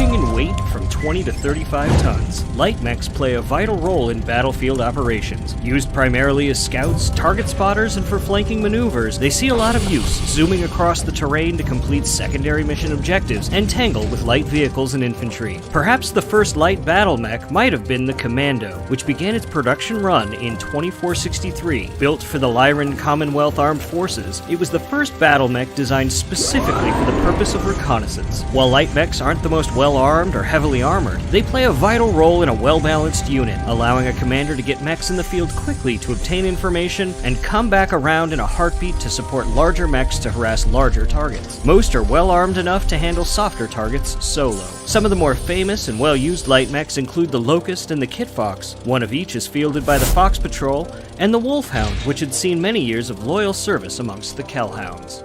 ranging in weight from 20 to 35 tons. Light mechs play a vital role in battlefield operations. Used primarily as scouts, target spotters, and for flanking maneuvers, they see a lot of use, zooming across the terrain to complete secondary mission objectives and tangle with light vehicles and infantry. Perhaps the first light battle mech might have been the Commando, which began its production run in 2463. Built for the Lyran Commonwealth Armed Forces, it was the first battle mech designed specifically for the purpose of reconnaissance. While light mechs aren't the most well-armed or heavily armored, they play a vital role in a well-balanced unit, allowing a commander to get mechs in the field quickly to obtain information and come back around in a heartbeat to support larger mechs to harass larger targets. Most are well-armed enough to handle softer targets solo. Some of the more famous and well-used light mechs include the Locust and the Kit Fox. One of each is fielded by the Fox Patrol, and the Wolfhound, which had seen many years of loyal service amongst the Kellhounds.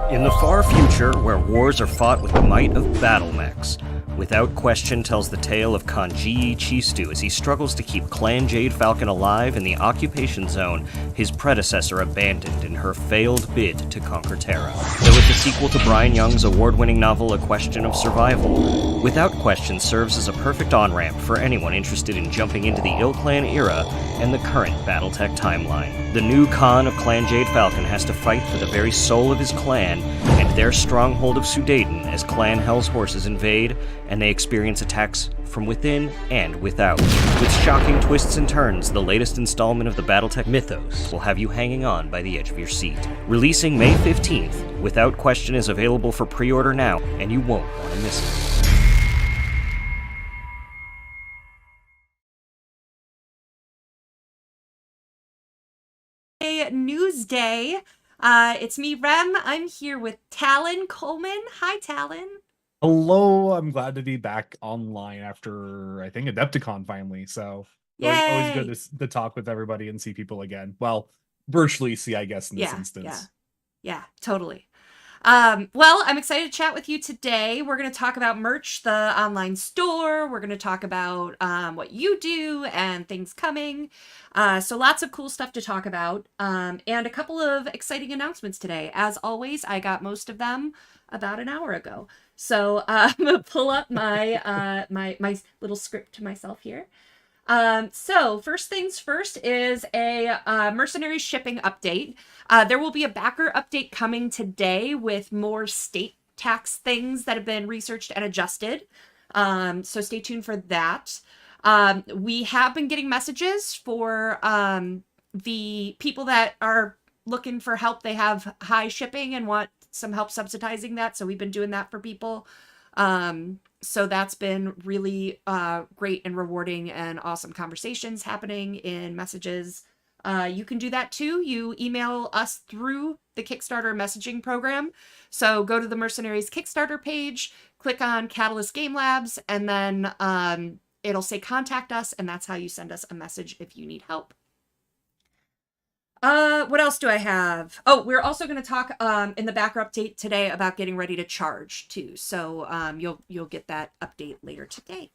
In the far future, where wars are fought with the might of battle mechs, Without Question tells the tale of Kanji Chistu as he struggles to keep Clan Jade Falcon alive in the occupation zone his predecessor abandoned in her failed bid to conquer Terra. Though it's a sequel to Brian Young's award-winning novel A Question of Survival, Without Question serves as a perfect on-ramp for anyone interested in jumping into the Ill Clan era and the current BattleTech timeline. The new Khan of Clan Jade Falcon has to fight for the very soul of his clan and their stronghold of Sudaden as Clan Hell's horses invade and they experience attacks from within and without. With shocking twists and turns, the latest installment of the BattleTech mythos will have you hanging on by the edge of your seat. Releasing May 15th, Without Question is available for pre-order now, and you won't want to miss it. Newsday. It's me, Rem. I'm here with Talon Coleman. Hi, Talon. Hello, I'm glad to be back online after, I think, Adepticon finally. So always good to talk with everybody and see people again. Well, virtually see, I guess, in this instance. Yeah, totally. Well, I'm excited to chat with you today. We're going to talk about merch, the online store. We're going to talk about what you do and things coming. So lots of cool stuff to talk about. And a couple of exciting announcements today. As always, I got most of them about an hour ago. So I'm going to pull up my my little script to myself here. So first things first is a Mercenaries shipping update. There will be a backer update coming today with more state tax things that have been researched and adjusted. So stay tuned for that. We have been getting messages for the people that are looking for help. They have high shipping and want some help subsidizing that. So we've been doing that for people. So that's been really great and rewarding and awesome conversations happening in messages. You can do that too. You email us through the Kickstarter messaging program. So go to the Mercenaries Kickstarter page, click on Catalyst Game Labs, and then it'll say contact us, and that's how you send us a message if you need help. What else do I have? Oh, we're also going to talk in the backer update today about getting ready to charge too. So you'll get that update later today.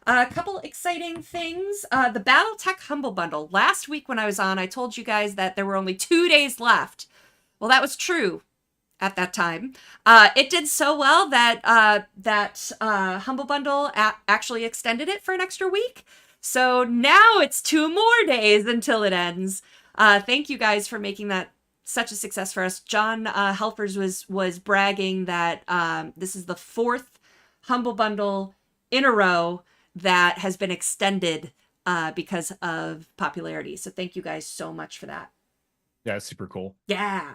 A couple exciting things. The BattleTech Humble Bundle. Last week when I was on, I told you guys that there were only 2 days left. Well, that was true at that time. It did so well that Humble Bundle actually extended it for an extra week. So now it's 2 more days until it ends. Thank you guys for making that such a success for us. John Helfers was bragging that this is the 4th Humble Bundle in a row that has been extended because of popularity. So thank you guys so much for that. Yeah, it's super cool. Yeah.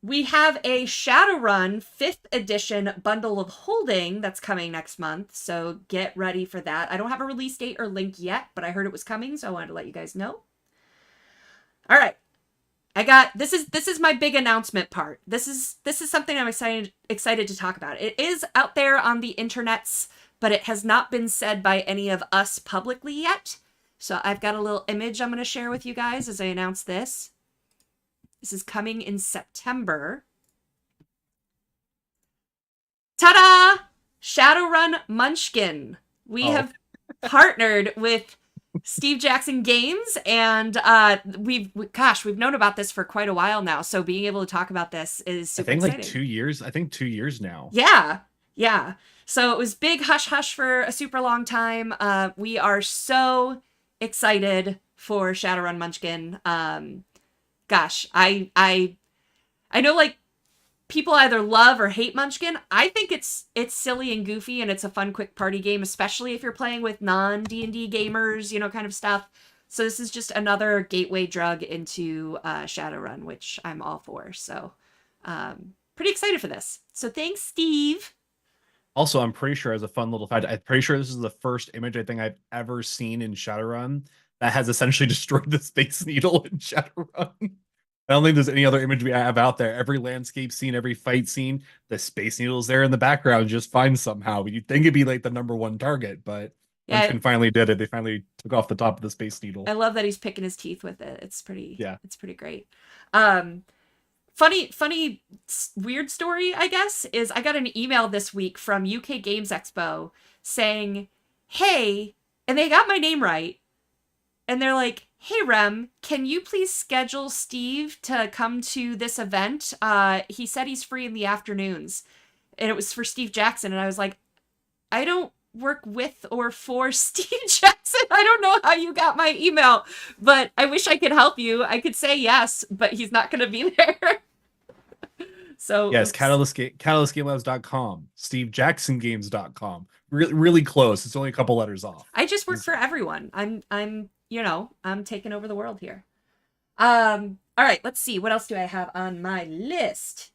We have a Shadowrun 5th edition bundle of holding that's coming next month. So get ready for that. I don't have a release date or link yet, but I heard it was coming, so I wanted to let you guys know. All right. This is my big announcement part. This is something I'm excited to talk about. It is out there on the internets, but it has not been said by any of us publicly yet. So I've got a little image I'm going to share with you guys as I announce this. This is coming in September. Ta-da! Shadowrun Munchkin. We have partnered with Steve Jackson Games, and we've known about this for quite a while now. So being able to talk about this is super exciting. Like 2 years. I think 2 years now. Yeah. So it was big hush hush for a super long time. We are so excited for Shadowrun Munchkin. Gosh, I know like people either love or hate Munchkin. I think it's silly and goofy, and it's a fun quick party game, especially if you're playing with non-D&D gamers, kind of stuff. So this is just another gateway drug into Shadowrun, which I'm all for. So pretty excited for this. So thanks, Steve. Also, I'm pretty sure, as a fun little fact, I'm pretty sure this is the first image I think I've ever seen in Shadowrun that has essentially destroyed the Space Needle in Shadowrun. I don't think there's any other image we have out there. Every landscape scene, every fight scene, the Space Needle's there in the background just fine somehow. You'd think it'd be like the number 1 target, but Munchkin finally did it. They finally took off the top of the Space Needle. I love that he's picking his teeth with it. It's pretty great. Funny, weird story, I guess, is I got an email this week from UK Games Expo saying, hey, and they got my name right. And they're like, hey, Rem, can you please schedule Steve to come to this event? He said he's free in the afternoons. And it was for Steve Jackson. And I was like, I don't work with or for Steve Jackson. I don't know how you got my email, but I wish I could help you. I could say yes, but he's not going to be there. So yes, CatalystGameLabs.com, SteveJacksonGames.com. Really close. It's only a couple letters off. I just work for everyone. I'm taking over the world here. All right, let's see. What else do I have on my list?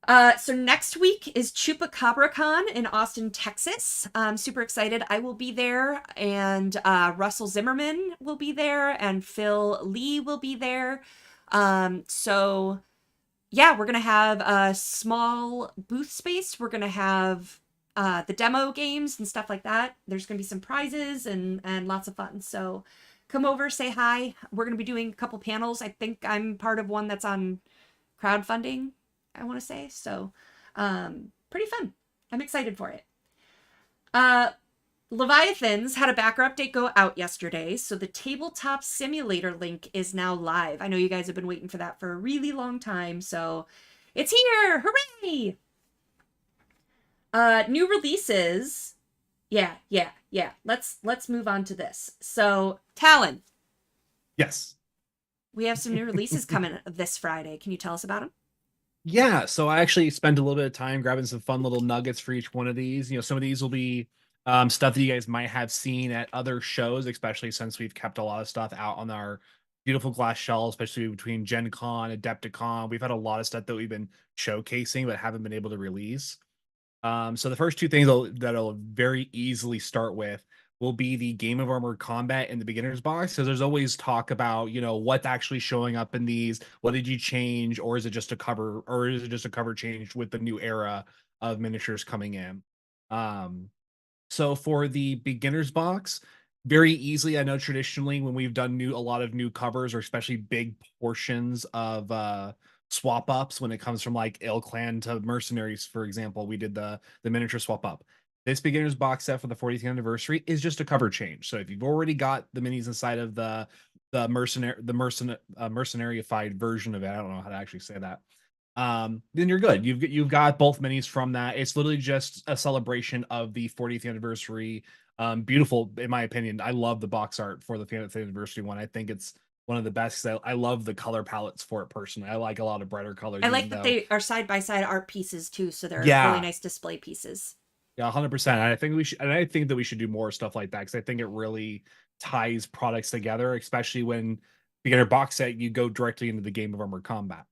So next week is ChupacabraCon in Austin, Texas. I'm super excited. I will be there, and Russell Zimmerman will be there, and Phil Lee will be there. So yeah, we're going to have a small booth space. We're going to have the demo games and stuff like that. There's going to be some prizes and lots of fun. So come over, say hi. We're going to be doing a couple panels. I think I'm part of one that's on crowdfunding, I want to say. So pretty fun. I'm excited for it. Leviathans had a backer update go out yesterday, so the Tabletop Simulator link is now live. I know you guys have been waiting for that for a really long time, so it's here! Hooray! New releases. Yeah. Let's move on to this. So, Talon. Yes. We have some new releases coming this Friday. Can you tell us about them? Yeah, so I actually spent a little bit of time grabbing some fun little nuggets for each one of these. Some of these will be stuff that you guys might have seen at other shows, especially since we've kept a lot of stuff out on our beautiful glass shelves, especially between Gen Con, Adepticon. We've had a lot of stuff that we've been showcasing but haven't been able to release. So the first two things that'll very easily start with will be the Game of Armored Combat in the beginner's box. So there's always talk about, what's actually showing up in these. What did you change? Or is it just a cover change with the new era of miniatures coming in? So for the beginner's box, very easily, I know traditionally when we've done a lot of new covers, or especially big portions of swap ups when it comes from like Ill Clan to Mercenaries, for example, we did the miniature swap up. This beginner's box set for the 40th anniversary is just a cover change. So if you've already got the minis inside of the mercenary-ified version of it, I don't know how to actually say that. Then you're good. You've got both minis from that. It's literally just a celebration of the 40th anniversary. Beautiful, in my opinion. I love the box art for the 40th anniversary one. I think it's one of the best. I love the color palettes for it personally. I like a lot of brighter colors. I like that they are side by side art pieces too, so they're really nice display pieces. Yeah, 100%. And I think we should, and I think that we should do more stuff like that because I think it really ties products together, especially when beginner box set you go directly into the Game of Armored Combat.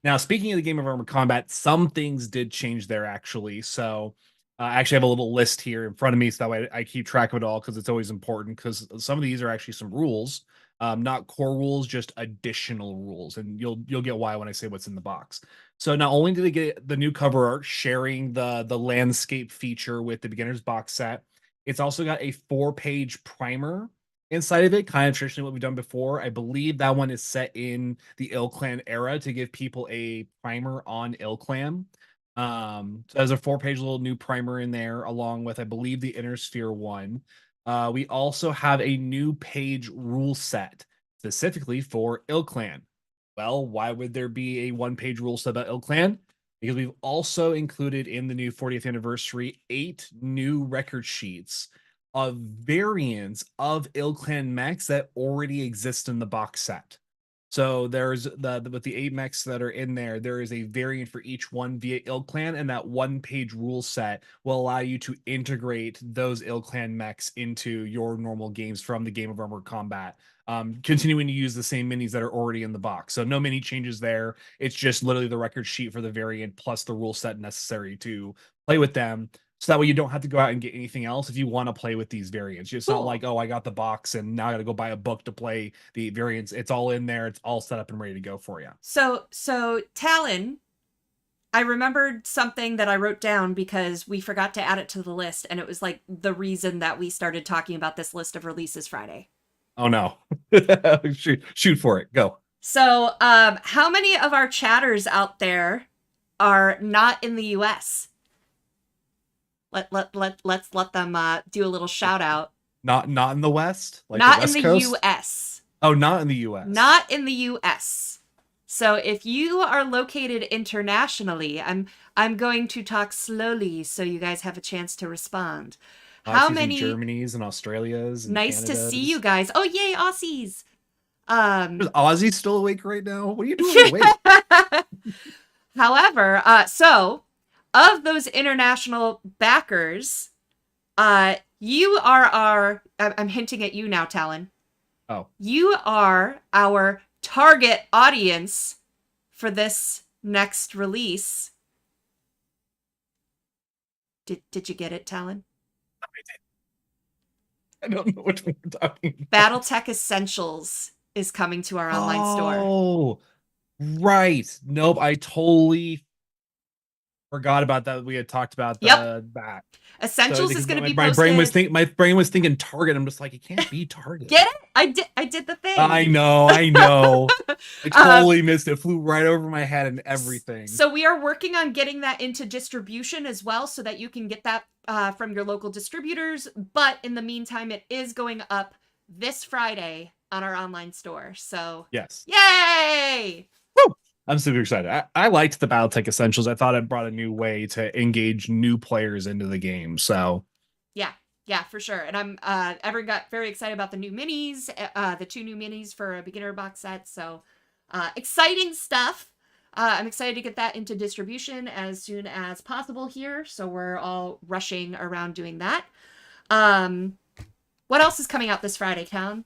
Now, speaking of the Game of Armored Combat, some things did change there actually. So I actually have a little list here in front of me, so that way I keep track of it all because it's always important. Because some of these are actually some rules, not core rules, just additional rules, and you'll get why when I say what's in the box. So not only did they get the new cover art sharing the landscape feature with the beginner's box set, it's also got a 4-page primer inside of it, kind of traditionally what we've done before. I believe that one is set in the Ilclan era to give people a primer on Ilclan. So there's a 4-page little new primer in there, along with, I believe, the Inner Sphere one. We also have a new page rule set specifically for Ilclan. Well, why would there be a 1-page rule set about Ilclan? Because we've also included in the new 40th anniversary 8 new record sheets of variants of Ilclan mechs that already exist in the box set. So there's with the 8 mechs that are in there, there is a variant for each one via Ilclan, and that 1-page rule set will allow you to integrate those Ilclan mechs into your normal games from the Game of Armored Combat, continuing to use the same minis that are already in the box. So no mini changes there. It's just literally the record sheet for the variant plus the rule set necessary to play with them. So that way you don't have to go out and get anything else if you want to play with these variants. It's not like, oh, I got the box and now I got to go buy a book to play the variants. It's all in there. It's all set up and ready to go for you. So Talon, I remembered something that I wrote down because we forgot to add it to the list, and it was like the reason that we started talking about this list of releases Friday. Oh no. Shoot for it. Go. So how many of our chatters out there are not in the US? Let's let them do a little shout out. Not in the West? Like not the West in the Coast? US. Oh, not in the US. Not in the US. So if you are located internationally, I'm going to talk slowly so you guys have a chance to respond. How many Germanys and Australias and nice Canadas. to see you guys. Oh yay, Aussies. Is Aussie still awake right now? What are you doing awake? However, so of those international backers, you are our, I'm hinting at you now, Talon. Oh. You are our target audience for this next release. Did you get it, Talon? I don't know which one we're talking about. BattleTech Essentials is coming to our online store. Oh, right. Nope, I totally forgot about that. We had talked about that. Essentials is going to be my posted. My brain was thinking Target. I'm just like, it can't be Target. Get it? I did the thing. I know. I totally missed it. Flew right over my head and everything. So we are working on getting that into distribution as well, so that you can get that from your local distributors. But in the meantime, it is going up this Friday on our online store. So yes, yay! Woo! I'm super excited. I liked the BattleTech Essentials. I thought it brought a new way to engage new players into the game. So yeah, for sure. And I'm got very excited about the new minis, the 2 new minis for a beginner box set. So exciting stuff. I'm excited to get that into distribution as soon as possible here. So we're all rushing around doing that. What else is coming out this Friday, Talon?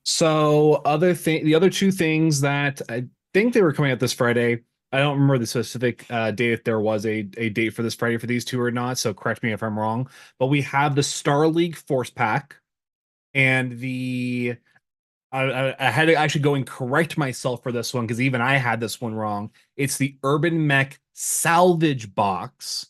So the other 2 things that I think they were coming out this Friday. I don't remember the specific date, if there was a date for this Friday for these 2 or not, so correct me if I'm wrong. But we have the Star League Force Pack and the... I had to actually go and correct myself for this one because even I had this one wrong. It's the Urban Mech Salvage Box,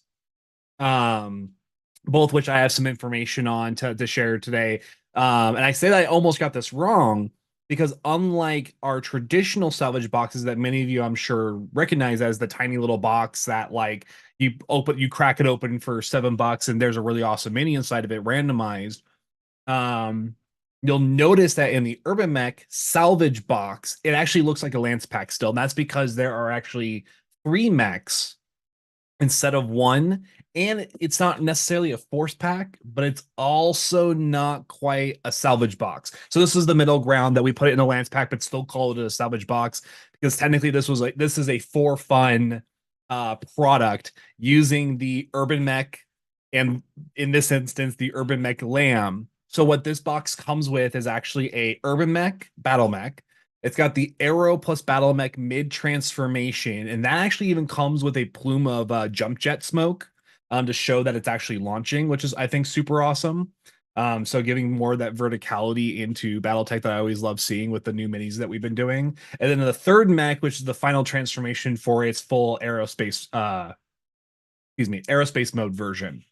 both which I have some information on to share today. And I say that I almost got this wrong because unlike our traditional salvage boxes that many of you I'm sure recognize as the tiny little box that like you crack it open for $7 and there's a really awesome mini inside of it randomized. You'll notice that in the Urban Mech salvage box, it actually looks like a Lance pack still. And that's because there are actually 3 mechs instead of 1. And it's not necessarily a force pack, but it's also not quite a salvage box. So this is the middle ground that we put it in a Lance pack, but still call it a salvage box because technically this is a for fun product using the Urban Mech and in this instance the Urban Mech Lamb. So what this box comes with is actually a Urban Mech Battle Mech. It's got the Aero plus Battle Mech mid transformation, and that actually even comes with a plume of jump jet smoke to show that it's actually launching, which is I think super awesome. So giving more of that verticality into BattleTech that I always love seeing with the new minis that we've been doing. And then the third mech, which is the final transformation for its full aerospace mode version.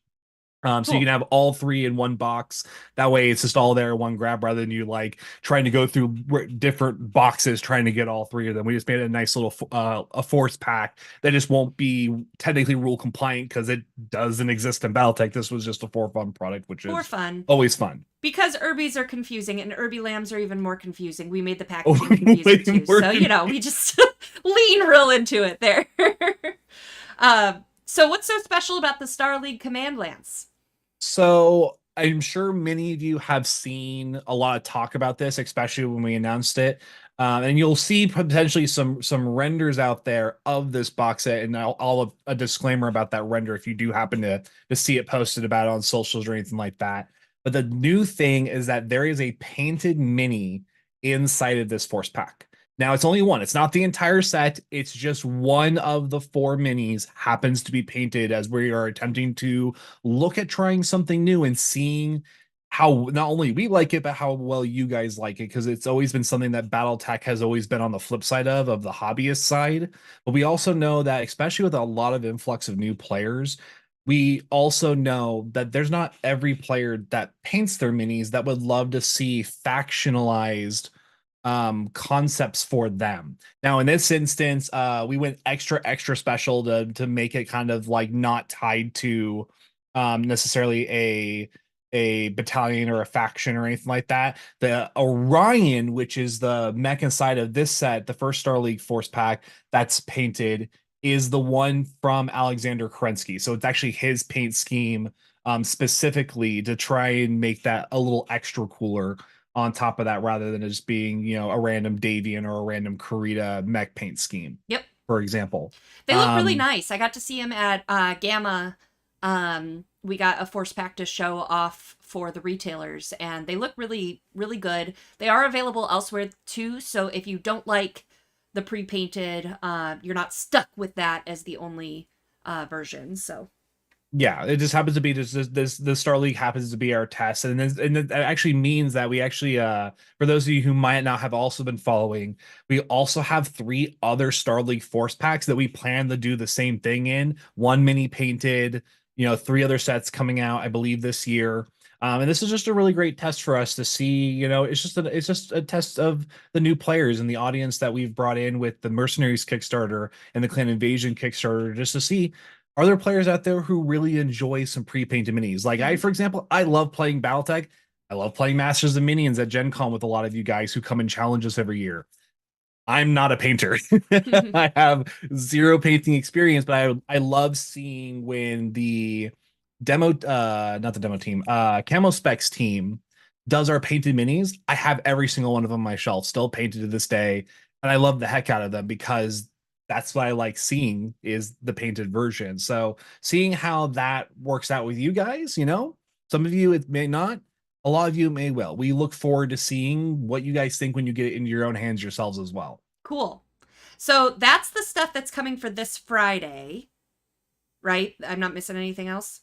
So you can have all 3 in one box. That way it's just all there in one grab rather than you like trying to go through different boxes trying to get all 3 of them. We just made a nice little a force pack that just won't be technically rule compliant because it doesn't exist in BattleTech. This was just a for fun product, which is always fun. Because Urbies are confusing and Urbie Lambs are even more confusing. We made the packaging confusing too. So, we just lean real into it there. So what's so special about the Star League Command Lance? So I'm sure many of you have seen a lot of talk about this, especially when we announced it. And you'll see potentially some renders out there of this box set, and I'll have a disclaimer about that render if you do happen to see it posted about it on socials or anything like that. But the new thing is that there is a painted mini inside of this force pack. Now, it's only one. It's not the entire set. It's just one of the 4 minis happens to be painted as we are attempting to look at trying something new and seeing how not only we like it, but how well you guys like it, because it's always been something that BattleTech has always been on the flip side of the hobbyist side. But we also know that, especially with a lot of influx of new players, we also know that there's not every player that paints their minis that would love to see factionalized concepts for them. Now in this instance, we went extra special to make it kind of like not tied to necessarily a battalion or a faction or anything like that. The Orion, which is the mech inside of this set, the first Star League force pack that's painted, is the one from Alexander Kerensky. So it's actually his paint scheme specifically to try and make that a little extra cooler on top of that, rather than just being, a random Davian or a random Karita mech paint scheme. Yep. For example. They look really nice. I got to see them at Gamma. We got a force pack to show off for the retailers, and they look really, really good. They are available elsewhere too, so if you don't like the pre-painted, you're not stuck with that as the only version, so... Yeah, it just happens to be the Star League happens to be our test, and that actually means that we actually for those of you who might not have also been following, we also have 3 other Star League force packs that we plan to do the same thing in. 1 mini painted, 3 other sets coming out, I believe, this year. And this is just a really great test for us to see. It's just a test of the new players and the audience that we've brought in with the Mercenaries Kickstarter and the Clan Invasion Kickstarter, just to see, are there players out there who really enjoy some pre-painted minis? Like for example, I love playing BattleTech. I love playing Masters of Minions at Gen Con with a lot of you guys who come and challenge us every year. I'm not a painter. I have 0 painting experience, but I love seeing when the not the demo team, Camo Specs team does our painted minis. I have every single one of them on my shelf, still painted to this day. And I love the heck out of them because that's what I like seeing is the painted version. So seeing how that works out with you guys, some of you it may not, a lot of you may well. We look forward to seeing what you guys think when you get it into your own hands yourselves as well. Cool. So that's the stuff that's coming for this Friday, right? I'm not missing anything else?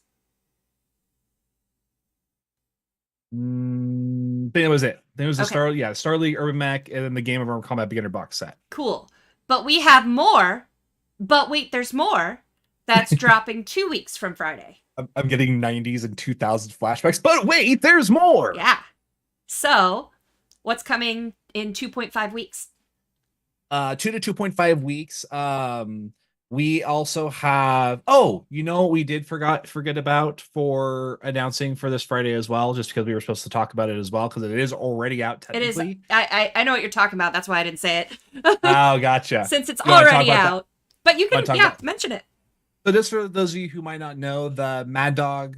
I think that was it. There was the Star League Urban Mech, and then the Game of Armored Combat Beginner box set. Cool. But we have more. But wait, there's more. That's dropping 2 weeks from Friday. I'm getting 90s and 2000s flashbacks, but wait, there's more. Yeah. So, what's coming in 2.5 weeks? 2 to 2.5 weeks. We also have, oh, you know what we did forget about for announcing for this Friday as well, just because we were supposed to talk about it as well, because it is already out technically. It is. I know what you're talking about. That's why I didn't say it. Oh, gotcha. Since it's already out. But you can, mention it. So just for those of you who might not know, the Mad Dog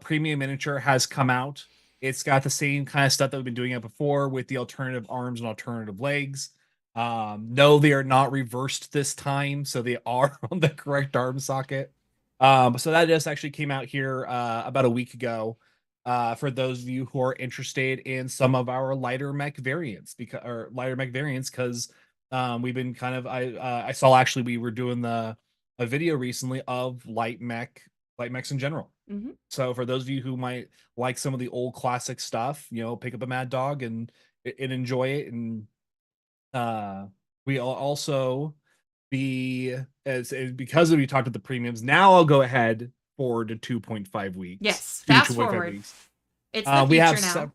premium miniature has come out. It's got the same kind of stuff that we've been doing it before with the alternative arms and alternative legs. No, they are not reversed this time, so they are on the correct arm socket. So that just actually came out here about a week ago. For those of you who are interested in some of our lighter mech variants, because we've been kind of I saw actually we were doing a video recently of light mechs in general. Mm-hmm. So for those of you who might like some of the old classic stuff, pick up a Mad Dog and enjoy it. And we'll also be because we talked about the premiums. Now I'll go ahead forward to 2.5 weeks. Yes, fast forward. Weeks. It's the future now.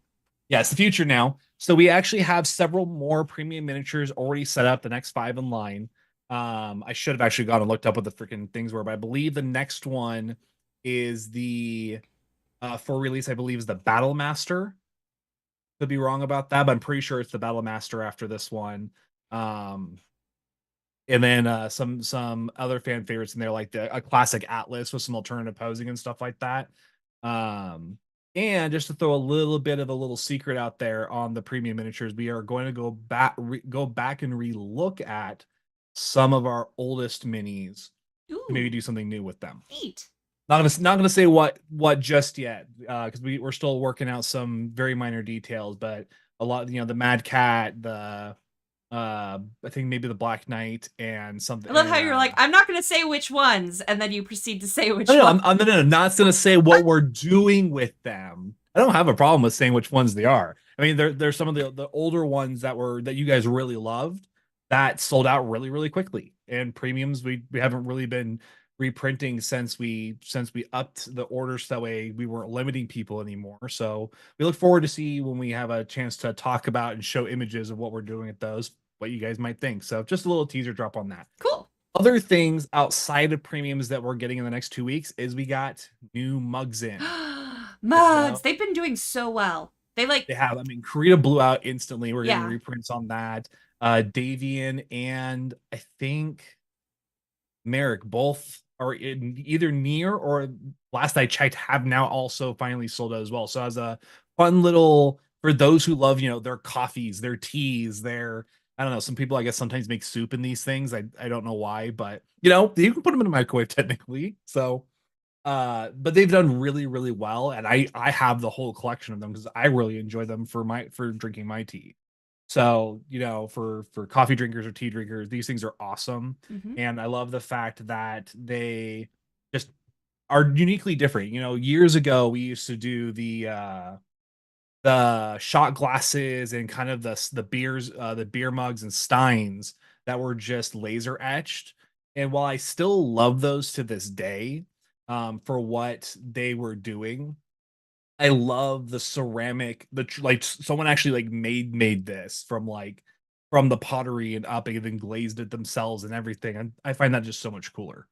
It's the future now. So we actually have several more premium miniatures already set up. The next 5 in line. I should have actually gone and looked up what the freaking things were, but I believe the next one is the for release, I believe, is the Battle Master. Could be wrong about that, but I'm pretty sure it's the Battle Master after this one. And then some other fan favorites in there, like a classic Atlas with some alternative posing and stuff like that. And just to throw a little bit of a little secret out there on the premium miniatures, we are going to go back and relook at some of our oldest minis. Ooh. Maybe do something new with them. Neat. Not gonna say what just yet, because we're still working out some very minor details, but a lot, the Mad Cat, the I think maybe the Black Knight and something. I love how you're like, I'm not gonna say which ones, and then you proceed to say which ones. I'm not gonna say what we're doing with them. I don't have a problem with saying which ones they are. I mean, there's some of the older ones that you guys really loved that sold out really, really quickly. And premiums, we haven't really been reprinting since we upped the orders, so that way we weren't limiting people anymore. So we look forward to see when we have a chance to talk about and show images of what we're doing at those, what you guys might think. So just a little teaser drop on that. Cool. Other things outside of premiums that we're getting in the next 2 weeks is we got new mugs in. Mugs, they've been doing so well. They have. I mean, Korea blew out instantly. We're getting reprints on that. Davian and I think Merrick both are in either near or, last I checked, have now also finally sold out as well. So as a fun little, for those who love, their coffees, their teas, their, I don't know, some people I guess sometimes make soup in these things. I don't know why, but you can put them in a microwave technically. So but they've done really, really well, and I have the whole collection of them because I really enjoy them for drinking my tea. So, for coffee drinkers or tea drinkers, these things are awesome. Mm-hmm. And I love the fact that they just are uniquely different. Years ago, we used to do the shot glasses and kind of the beers, the beer mugs and steins that were just laser etched. And while I still love those to this day, for what they were doing, I love the ceramic, someone actually made this from the pottery and up and then glazed it themselves and everything. And I find that just so much cooler.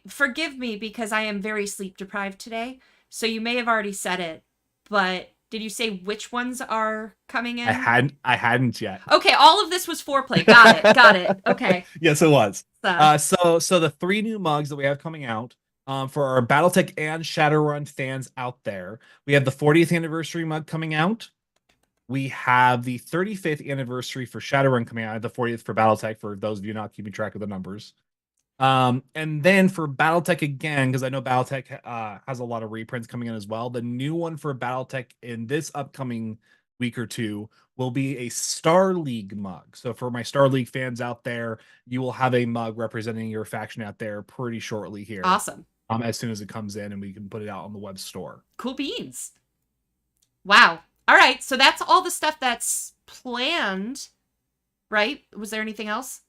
Forgive me because I am very sleep deprived today. So you may have already said it, but did you say which ones are coming in? I hadn't yet. Okay, all of this was foreplay. Got it. Okay. Yes, it was. So the 3 new mugs that we have coming out, for our BattleTech and Shadowrun fans out there, we have the 40th anniversary mug coming out. We have the 35th anniversary for Shadowrun coming out, the 40th for BattleTech, for those of you not keeping track of the numbers. And then for BattleTech again, because I know BattleTech has a lot of reprints coming in as well. The new one for BattleTech in this upcoming week or two will be a Star League mug. So for my Star League fans out there, you will have a mug representing your faction out there pretty shortly here. Awesome. As soon as it comes in and we can put it out on the Webstore. Cool beans. Wow. All right. So that's all the stuff that's planned, right? Was there anything else?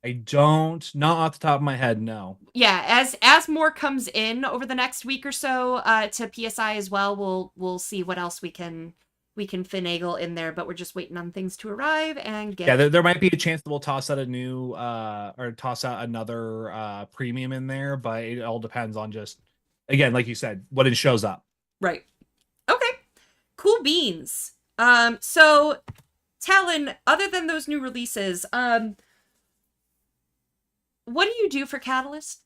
Not off the top of my head, no. Yeah, as more comes in over the next week or so to PSI as well, we'll see what else we can we can finagle in there, but we're just waiting on things to arrive and get. Yeah, there might be a chance that we'll toss out a new or toss out another premium in there, but it all depends on just, again, like you said, what it shows up. Right. Okay. Cool beans. So Talon, other than those new releases, what do you do for Catalyst?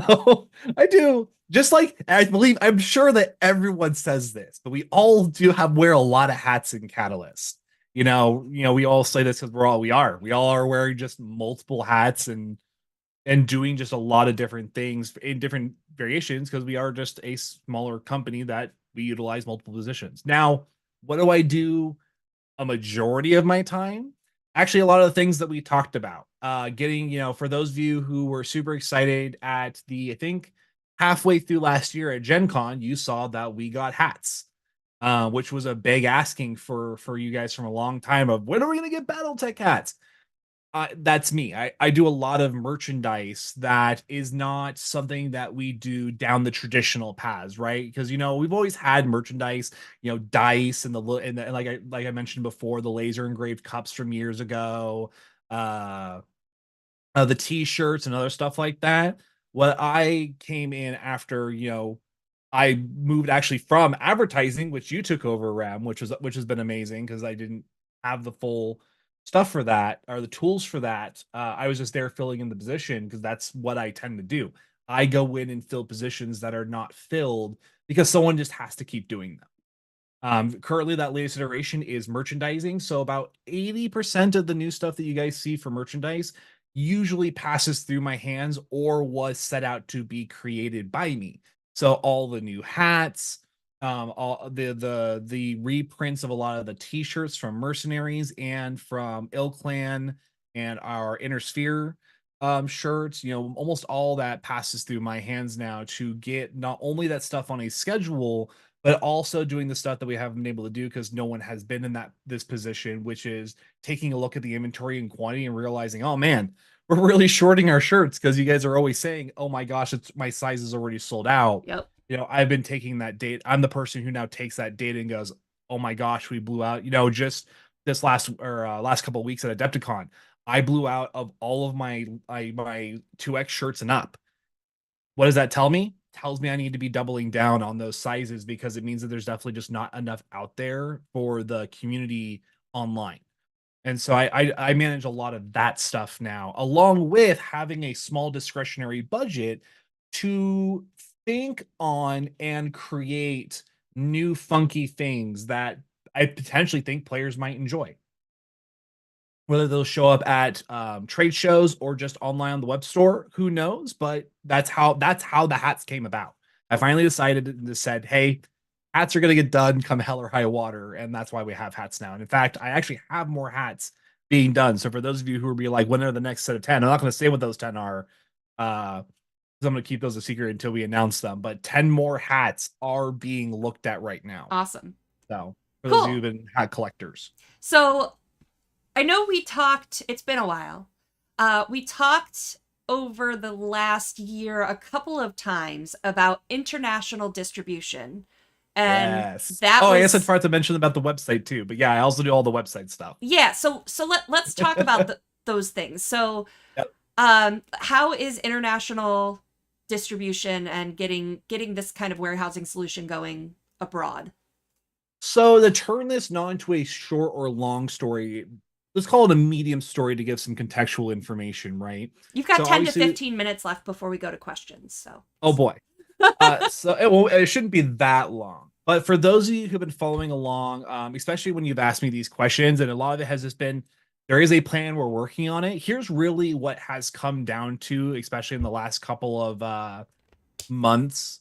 So I do, just like, I'm sure that everyone says this, but we all wear a lot of hats in Catalyst. We all say this because we all are wearing just multiple hats and doing just a lot of different things in different variations, because we are just a smaller company that we utilize multiple positions. Now, what do I do a majority of my time? Actually, a lot of the things that we talked about, for those of you who were super excited at I think halfway through last year at Gen Con, you saw that we got hats, which was a big asking for you guys from a long time of, when are we going to get BattleTech hats? That's me. I do a lot of merchandise that is not something that we do down the traditional paths, right? Because we've always had merchandise, dice and and like I mentioned before, the laser engraved cups from years ago, the t-shirts and other stuff like that. What I came in after, I moved actually from advertising, which you took over, Ram, which has been amazing, because I didn't have the full stuff for that, or the tools for that. I was just there filling in the position, because that's what I tend to do. I go in and fill positions that are not filled because someone just has to keep doing them. Currently, that latest iteration is merchandising. So about 80% of the new stuff that you guys see for merchandise usually passes through my hands or was set out to be created by me. So all the new hats, all the reprints of a lot of the t-shirts from Mercenaries and from Ill Clan and our Inner Sphere shirts, almost all that passes through my hands now to get not only that stuff on a schedule, but also doing the stuff that we haven't been able to do because no one has been in this position, which is taking a look at the inventory and quantity and realizing, oh man, we're really shorting our shirts, because you guys are always saying, oh my gosh, my size is already sold out. Yep. I've been taking that date. I'm the person who now takes that data and goes, oh my gosh, we blew out, just this last couple of weeks at Adepticon, I blew out of all of my 2X shirts and up. What does that tell me? Tells me I need to be doubling down on those sizes, because it means that there's definitely just not enough out there for the community online. And so I manage a lot of that stuff now, along with having a small discretionary budget to think on and create new funky things that I potentially think players might enjoy. Whether they'll show up at trade shows or just online on the web store, who knows? But that's how the hats came about. I finally decided and said, hey, hats are going to get done come hell or high water. And that's why we have hats now. And in fact, I actually have more hats being done. So for those of you who will be like, when are the next set of 10? I'm not going to say what those 10 are. I'm going to keep those a secret until we announce them. But 10 more hats are being looked at right now. Awesome. So for those of you who've been hat collectors. So I know we talked, it's been a while. We talked over the last year a couple of times about international distribution. And yes. I guess I forgot to mention about the website too. But yeah, I also do all the website stuff. Yeah, so let's talk about those things. So yep. How is international distribution and getting this kind of warehousing solution going abroad? So to turn this not into a short or long story, let's call it a medium story to give some contextual information, right? You've got 10 to 15 minutes left before we go to questions. So. Oh boy. So it shouldn't be that long. But for those of you who've been following along, especially when you've asked me these questions, and a lot of it has just been, there is a plan, we're working on it. Here's really what has come down to, especially in the last couple of months,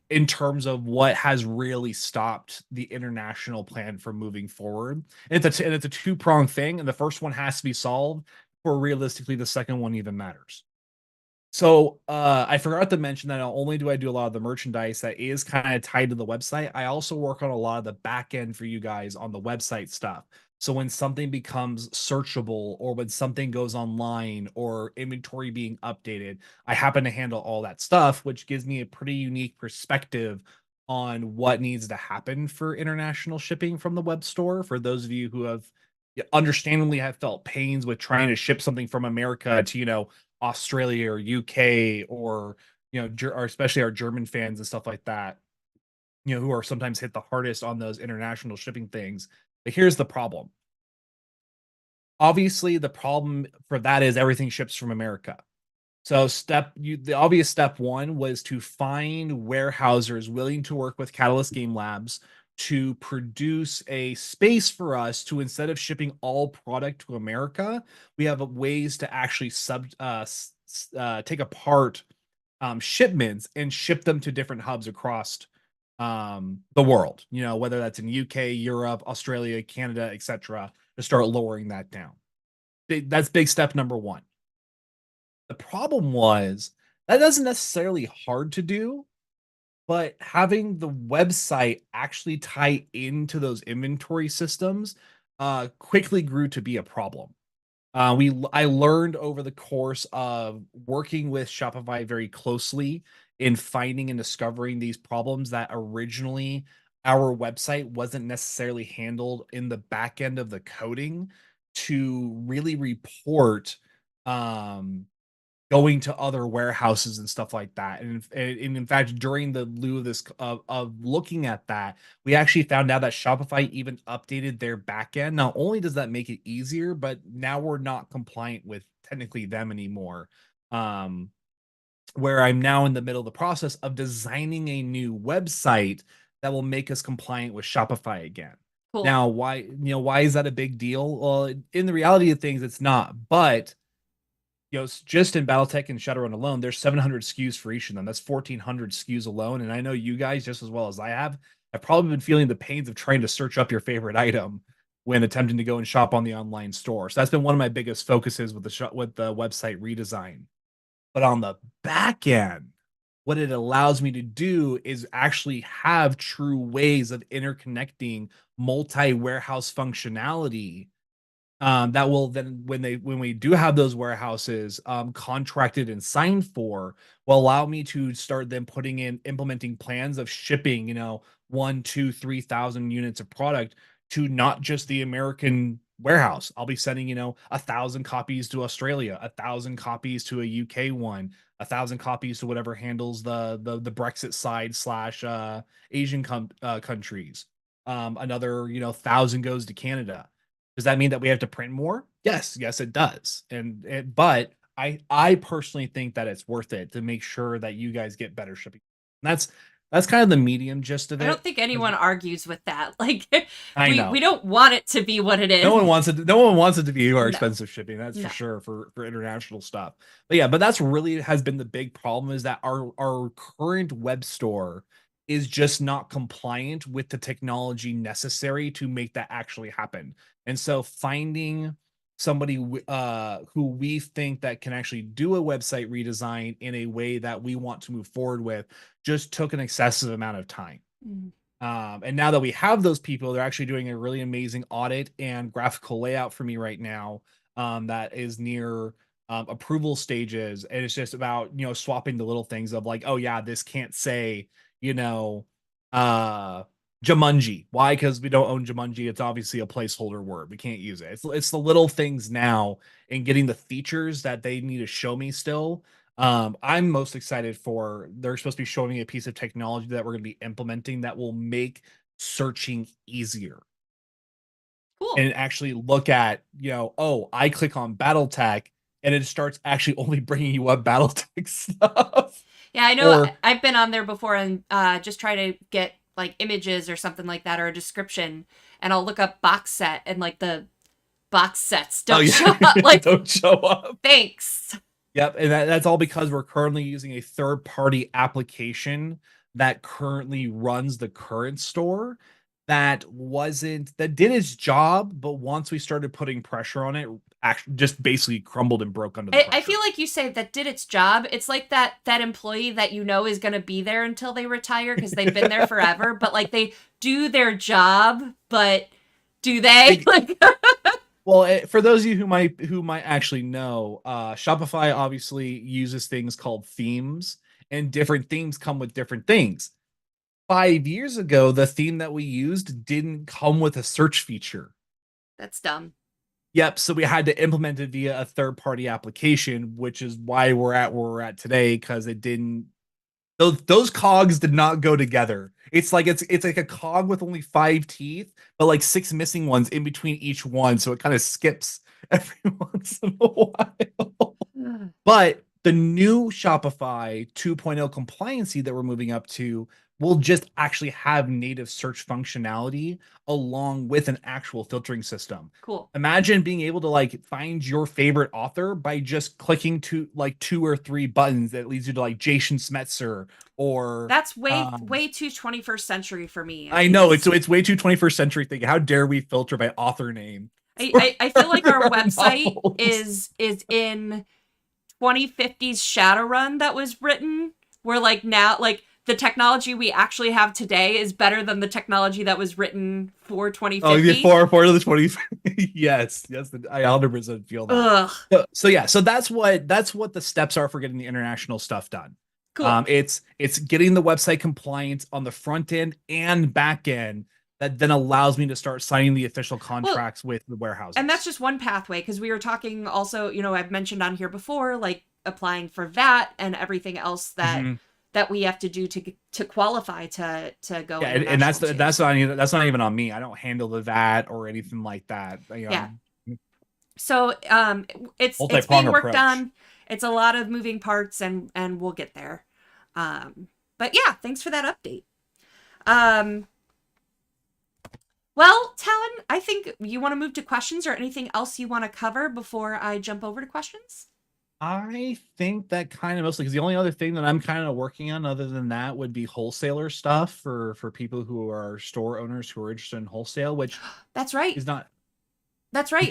in terms of what has really stopped the international plan from moving forward. And it's a two-pronged thing, and the first one has to be solved before realistically the second one even matters. So I forgot to mention that not only do I do a lot of the merchandise that is kind of tied to the website, I also work on a lot of the back end for you guys on the website stuff. So when something becomes searchable, or when something goes online, or inventory being updated, I happen to handle all that stuff, which gives me a pretty unique perspective on what needs to happen for international shipping from the web store. For those of you who have understandably have felt pains with trying to ship something from America to, Australia or UK, or, or especially our German fans and stuff like that, who are sometimes hit the hardest on those international shipping things. But here's the problem. Obviously, the problem for that is everything ships from America. So the obvious step one was to find warehousers willing to work with Catalyst Game Labs to produce a space for us to, instead of shipping all product to America, we have ways to actually take apart shipments and ship them to different hubs across the world, whether that's in UK, Europe, Australia, Canada, etc., to start lowering that down. That's big step number one. The problem was that isn't necessarily hard to do, but having the website actually tie into those inventory systems quickly grew to be a problem. I learned over the course of working with Shopify very closely in finding and discovering these problems that originally our website wasn't necessarily handled in the back end of the coding to really report going to other warehouses and stuff like that. And in fact, during the lieu of this of looking at that, we actually found out that Shopify even updated their backend. Not only does that make it easier, but now we're not compliant with technically them anymore. Where I'm now in the middle of the process of designing a new website that will make us compliant with Shopify again. Cool. Now, why is that a big deal? Well, in the reality of things, it's not, but just in BattleTech and Shadowrun alone, there's 700 SKUs for each of them. That's 1,400 SKUs alone. And I know you guys, just as well as I have probably been feeling the pains of trying to search up your favorite item when attempting to go and shop on the online store. So that's been one of my biggest focuses with the website redesign. But on the back end, what it allows me to do is actually have true ways of interconnecting multi-warehouse functionality that will then, when we do have those warehouses contracted and signed for, will allow me to start then implementing plans of shipping 1, 2, 3,000 units of product to not just the American warehouse. I'll be sending 1,000 copies to Australia, 1,000 copies to a UK one, 1,000 copies to whatever handles the Brexit side / Asian countries. Another 1,000 goes to Canada. Does that mean that we have to print more? Yes, it does. But I personally think that it's worth it to make sure that you guys get better shipping. And that's kind of the medium gist of it. I don't think anyone argues with that. Like, I know we don't want it to be what it is. No one wants it to be more expensive shipping. That's for sure for international stuff. But that's really has been the big problem, is that our current web store is just not compliant with the technology necessary to make that actually happen. And so finding somebody who we think that can actually do a website redesign in a way that we want to move forward with just took an excessive amount of time. And now that we have those people, they're actually doing a really amazing audit and graphical layout for me right now that is near approval stages. And it's just about, swapping the little things of like, oh yeah, this can't say, Jumanji. Why? Because we don't own Jumanji. It's obviously a placeholder word. We can't use it. It's the little things now and getting the features that they need to show me still. I'm most excited for, they're supposed to be showing me a piece of technology that we're going to be implementing that will make searching easier. Cool. And actually look at, I click on BattleTech and it starts actually only bringing you up BattleTech stuff. Yeah, I know. I've been on there before and just try to get like images or something like that, or a description, and I'll look up box set, and like the box sets don't show up. Like, don't show up. Thanks. Yep, and that's all because we're currently using a third-party application that currently runs the current store that did its job, but once we started putting pressure on it, actually just basically crumbled and broke under the pressure. I feel like you say that did its job. It's like that employee that is going to be there until they retire because they've been there forever, but like they do their job, but do they? Well, for those of you who might actually know, Shopify obviously uses things called themes, and different themes come with different things. 5 years ago, the theme that we used didn't come with a search feature. That's dumb. Yep, so we had to implement it via a third-party application, which is why we're at where we're at today, because it didn't. Those cogs did not go together. It's like a cog with only 5 teeth, but like 6 missing ones in between each one, so it kind of skips every once in a while. But the new Shopify 2.0 compliancy that we're moving up to will just actually have native search functionality along with an actual filtering system. Cool. Imagine being able to like find your favorite author by just clicking to like 2 or 3 buttons that leads you to like Jason Smetzer or that's way too 21st century for me. I know it's way too 21st century thing. How dare we filter by author name? I feel like our website is in 2050s Shadowrun that was written, where like now like the technology we actually have today is better than the technology that was written for 2050. Oh, yeah, for the 20. yes, I 100% feel that. So that's what the steps are for getting the international stuff done. Cool. It's getting the website compliant on the front end and back end that then allows me to start signing the official contracts with the warehouses. And that's just one pathway, because we were talking also, I've mentioned on here before, like applying for VAT and everything else that that we have to do to qualify to go. Yeah, and that's not even on me. I don't handle the VAT or anything like that. Yeah. So it's being worked on. It's a lot of moving parts, and we'll get there. But yeah, thanks for that update. Well, Talon, I think you want to move to questions, or anything else you want to cover before I jump over to questions? I think that kind of mostly, because the only other thing that I'm kind of working on other than that would be wholesaler stuff for people who are store owners who are interested in wholesale, which that's right. Is not. That's right.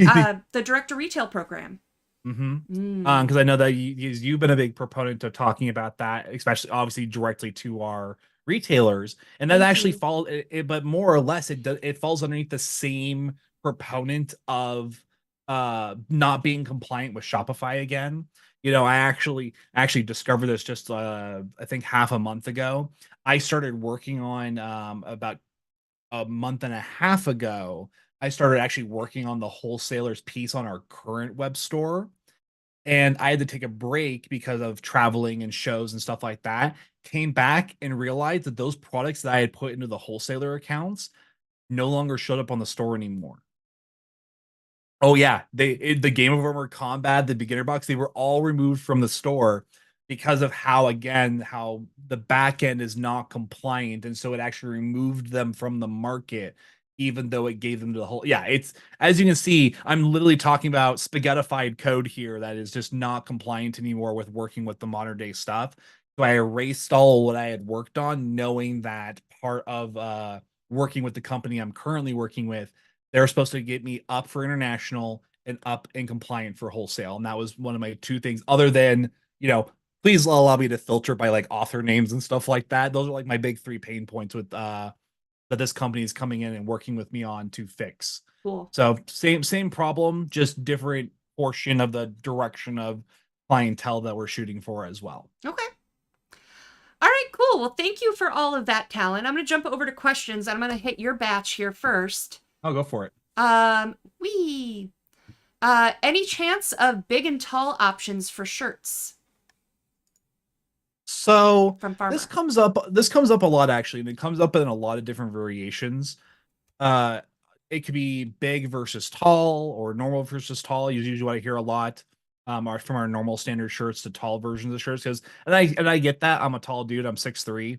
The direct to retail program. Because I know that you've been a big proponent of talking about that, especially obviously directly to our retailers, and that actually falls, but more or less it falls underneath the same proponent of not being compliant with Shopify again. I actually discovered this just I think half a month ago. I started working on about a month and a half ago. I started actually working on the wholesalers piece on our current web store. And I had to take a break because of traveling and shows and stuff like that. Came back and realized that those products that I had put into the wholesaler accounts no longer showed up on the store anymore. Oh yeah, the Game of Armor Combat, the beginner box, they were all removed from the store because of how the back end is not compliant, and so it actually removed them from the market, even though it gave them to the whole. Yeah, it's, as you can see, I'm literally talking about spaghettified code here that is just not compliant anymore with working with the modern day stuff. So I erased all what I had worked on, knowing that part of working with the company I'm currently working with, they were supposed to get me up for international and up and compliant for wholesale. And that was one of my 2 things, other than, please allow me to filter by like author names and stuff like that. Those are like my big 3 pain points with that this company is coming in and working with me on to fix. Cool. So same problem, just different portion of the direction of clientele that we're shooting for as well. Okay. All right, cool. Well, thank you for all of that, Talon. I'm going to jump over to questions. I'm going to hit your batch here first. I'll go for it. Any chance of big and tall options for shirts? So From Farmer. This comes up a lot, actually, and it comes up in a lot of different variations. It could be big versus tall or normal versus tall. Usually what I hear a lot from our normal standard shirts to tall versions of shirts, because and I get that. I'm a tall dude. I'm 6'3"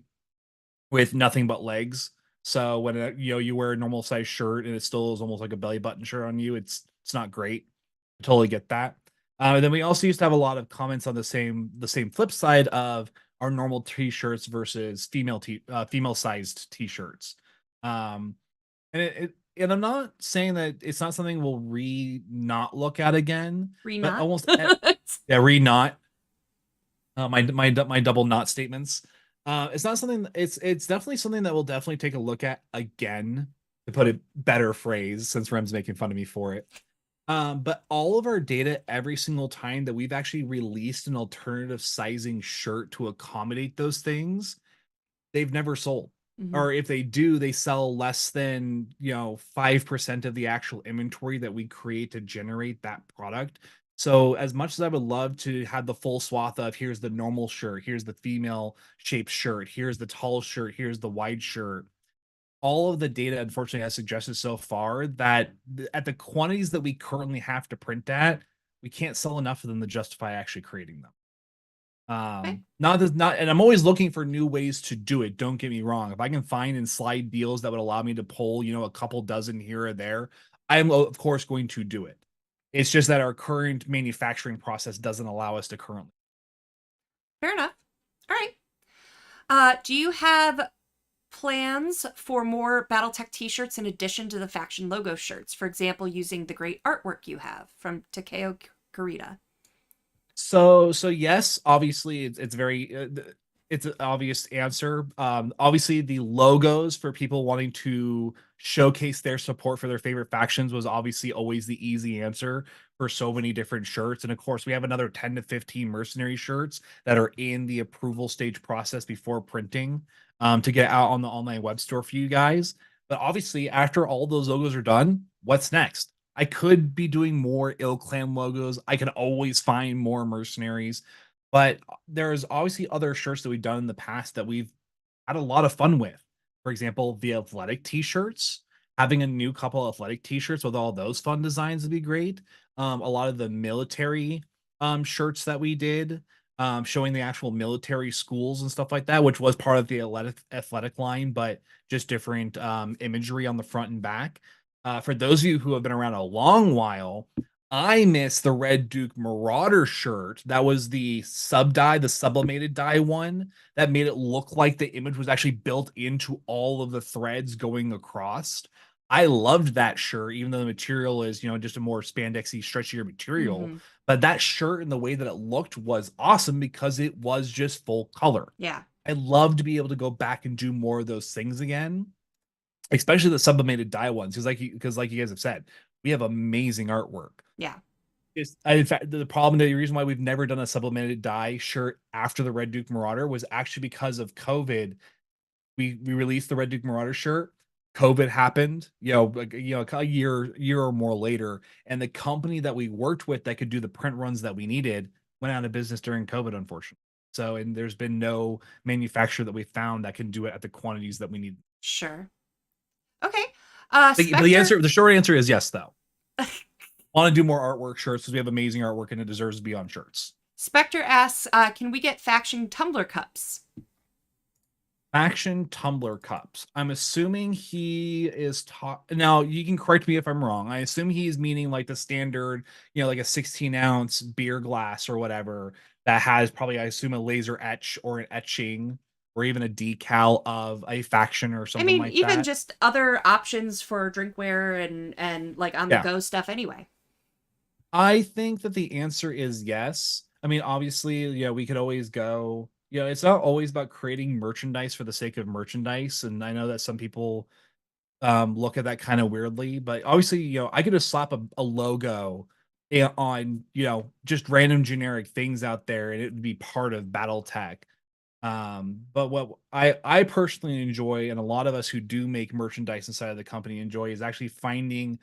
with nothing but legs. So when you wear a normal size shirt and it still is almost like a belly button shirt on you, it's not great. I totally get that. And then we also used to have a lot of comments on the same flip side of our normal t-shirts versus female sized t-shirts. And and I'm not saying that it's not something we'll not look at again. But almost not. My double not statements. It's not something. It's definitely something that we'll definitely take a look at again, to put a better phrase, since Rem's making fun of me for it. But all of our data, every single time that we've actually released an alternative sizing shirt to accommodate those things, they've never sold. or if they do, they sell less than 5% of the actual inventory that we create to generate that product. So as much as I would love to have the full swath of, here's the normal shirt, here's the female shaped shirt, here's the tall shirt, here's the wide shirt, all of the data unfortunately has suggested so far that at the quantities that we currently have to print at, we can't sell enough of them to justify actually creating them. Okay. And I'm always looking for new ways to do it. Don't get me wrong. If I can find and slide deals that would allow me to pull, a couple dozen here or there, I'm of course going to do it. It's just that our current manufacturing process doesn't allow us to currently. Fair enough. All right. Do you have plans for more BattleTech t-shirts in addition to the faction logo shirts? For example, using the great artwork you have from Takeo Kurita. So yes, obviously it's very it's an obvious answer. Obviously the logos for people wanting to showcase their support for their favorite factions was obviously always the easy answer for so many different shirts. And of course, we have another 10 to 15 mercenary shirts that are in the approval stage process before printing to get out on the online web store for you guys. But obviously, after all those logos are done, what's next? I could be doing more ill clan logos. I can always find more mercenaries, but there's obviously other shirts that we've done in the past that we've had a lot of fun with. For example, the athletic t-shirts, having a new couple of athletic t-shirts with all those fun designs would be great. A lot of the military shirts that we did, showing the actual military schools and stuff like that, which was part of the athletic line, but just different imagery on the front and back. For those of you who have been around a long while, I miss the Red Duke Marauder shirt. That was the the sublimated dye one that made it look like the image was actually built into all of the threads going across. I loved that shirt, even though the material is, just a more spandexy, stretchier material. But that shirt and the way that it looked was awesome because it was just full color. Yeah. I'd love to be able to go back and do more of those things again, especially the sublimated dye ones, because like you guys have said, we have amazing artwork. Yeah. In fact, the reason why we've never done a sublimated dye shirt after the Red Duke Marauder was actually because of COVID. We released the Red Duke Marauder shirt. COVID happened, a year or more later, and the company that we worked with that could do the print runs that we needed went out of business during COVID, unfortunately. So, and there's been no manufacturer that we found that can do it at the quantities that we need. Sure. Okay. But the short answer is yes, though. Want to do more artwork shirts because we have amazing artwork and it deserves to be on shirts. Spectre asks, can we get faction tumbler cups? Faction tumbler cups. I'm assuming he is now you can correct me if I'm wrong. I assume he is meaning like the standard, like a 16-ounce beer glass or whatever that has probably, I assume, a laser etch or an etching or even a decal of a faction or something like that. Even just other options for drinkware and like on the go stuff anyway. I think that the answer is yes. I mean, obviously, we could always go, it's not always about creating merchandise for the sake of merchandise. And I know that some people look at that kind of weirdly, but obviously, I could just slap a logo on, just random generic things out there and it would be part of BattleTech. But what I personally enjoy, and a lot of us who do make merchandise inside of the company enjoy, is actually finding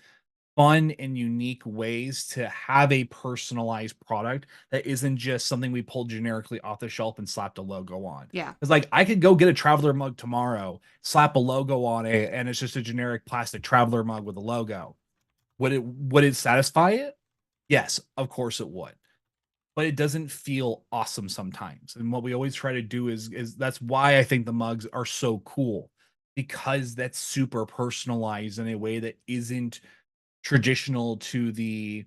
fun and unique ways to have a personalized product that isn't just something we pulled generically off the shelf and slapped a logo on. Yeah. It's like I could go get a traveler mug tomorrow, slap a logo on it, and it's just a generic plastic traveler mug with a logo. Would it satisfy it? Yes, of course it would. But it doesn't feel awesome sometimes. And what we always try to do is that's why I think the mugs are so cool, because that's super personalized in a way that isn't traditional to the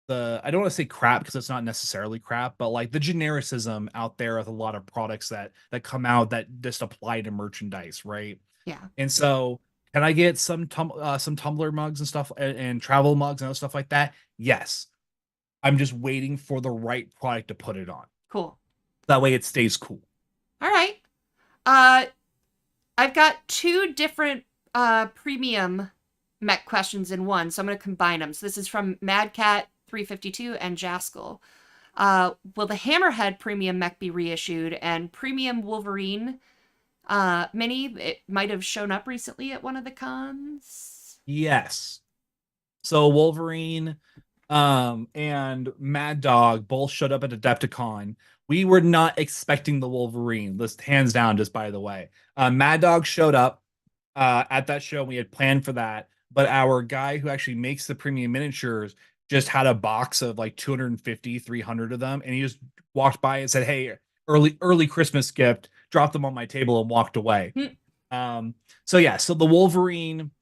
I don't want to say crap because it's not necessarily crap, but like the genericism out there with a lot of products that come out that just apply to merchandise, right? Yeah. And so can I get some tumbler mugs and stuff and travel mugs and other stuff like that? Yes. I'm just waiting for the right product to put it on. Cool. That way it stays cool. All right. I've got two different premium Mech questions in one, so I'm going to combine them. So this is from MadCat352 and Jaskell. Will the Hammerhead premium mech be reissued? And premium Wolverine Mini, it might have shown up recently at one of the cons. Yes. So Wolverine and Mad Dog both showed up at Adepticon. We were not expecting the Wolverine, list hands down, just by the way. Mad Dog showed up at that show. We had planned for that, but our guy who actually makes the premium miniatures just had a box of like 250, 300 of them, and he just walked by and said, "Hey, early Christmas gift," dropped them on my table and walked away. So yeah, so the Wolverine.